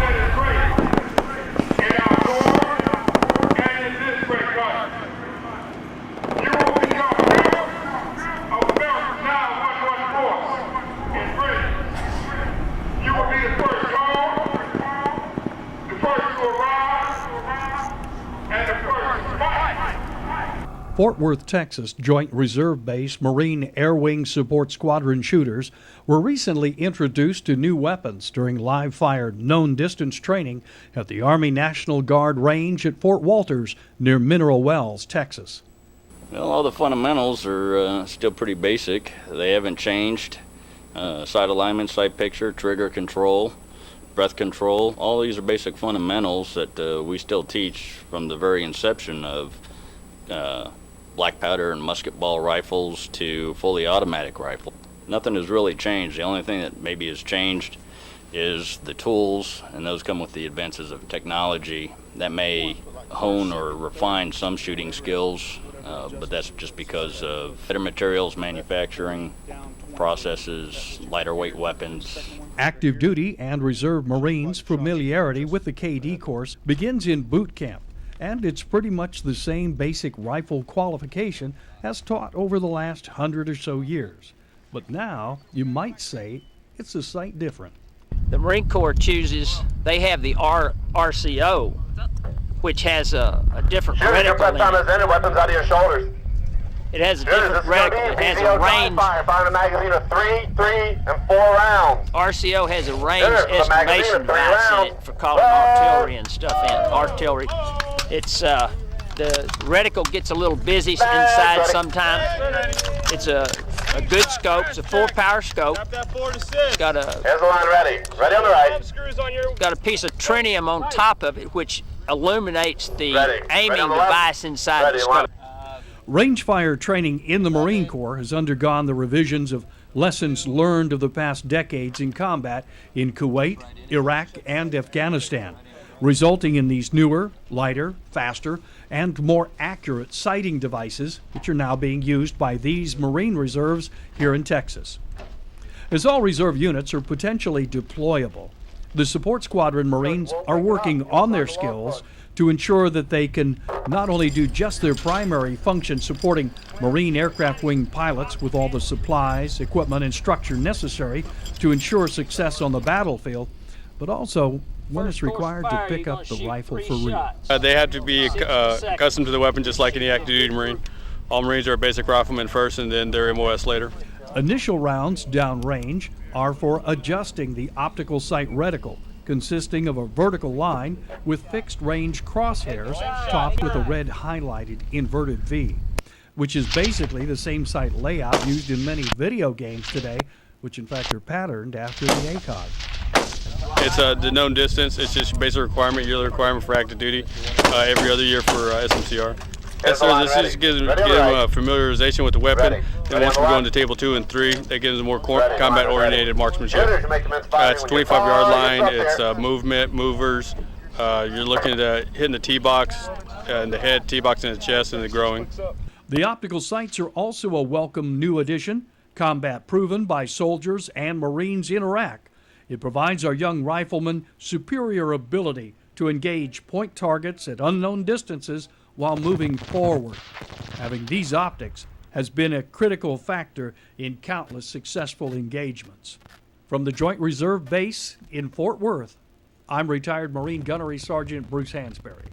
that is great in our Corps and in this great country. You will become members of America's 911 force in Britain. You will be the first home, the first to arrive, and the first to fight. Fort Worth, Texas Joint Reserve Base Marine Air Wing Support Squadron shooters were recently introduced to new weapons during live-fire known distance training at the Army National Guard range at Fort Wolters near Mineral Wells, Texas. Well, all the fundamentals are still pretty basic. They haven't changed. Sight alignment, sight picture, trigger control, breath control. All these are basic fundamentals that we still teach from the very inception of black powder and musket ball rifles to fully automatic rifle. Nothing has really changed. The only thing that maybe has changed is the tools, and those come with the advances of technology that may hone or refine some shooting skills, but that's just because of better materials, manufacturing processes, lighter weight weapons. Active duty and reserve Marines' familiarity with the KD course begins in boot camp, and it's pretty much the same basic rifle qualification as taught over the last 100 or so years. But now, you might say, it's a sight different. The Marine Corps chooses, they have the RCO, which has a different reticle. Your prep time is ended. Weapons out of your shoulders. It has a different reticle. It has a range. Find a magazine of 3, 3, and 4 rounds. RCO has a range estimation device in it for calling artillery and stuff in. Artillery. It's the reticle gets a little busy inside sometimes. It's a good scope. It's a 4-power scope. It's got Here's the line ready. Ready on the right. got a piece of tritium on top of it, which illuminates the aiming device inside the scope. Rangefire training in the Marine Corps has undergone the revisions of lessons learned of the past decades in combat in Kuwait, Iraq, and Afghanistan, resulting in these newer, lighter, faster, and more accurate sighting devices, which are now being used by these Marine reserves here in Texas. As all reserve units are potentially deployable, the support squadron Marines are working on their skills to ensure that they can not only do just their primary function supporting Marine aircraft wing pilots with all the supplies, equipment, and structure necessary to ensure success on the battlefield, but also when it's required to pick up the rifle for real. They have to be accustomed to the weapon just like any active duty Marine. All Marines are basic riflemen first and then their MOS later. Initial rounds downrange are for adjusting the optical sight reticle, consisting of a vertical line with fixed range crosshairs topped with a red highlighted inverted V, which is basically the same sight layout used in many video games today, which in fact are patterned after the ACOG. It's the known distance. It's just a basic requirement, yearly requirement for active duty, every other year for SMCR. And so this is getting familiarization with the weapon. And once we go into table 2 and 3, that gives them more combat-oriented marksmanship. It's a 25-yard line. It's movement, movers. You're looking at hitting the T-box in the head, T-box in the chest, and the growing. The optical sights are also a welcome new addition, combat proven by soldiers and Marines in Iraq. It provides our young riflemen superior ability to engage point targets at unknown distances while moving forward. Having these optics has been a critical factor in countless successful engagements. From the Joint Reserve Base in Fort Worth, I'm retired Marine Gunnery Sergeant Bruce Hansberry.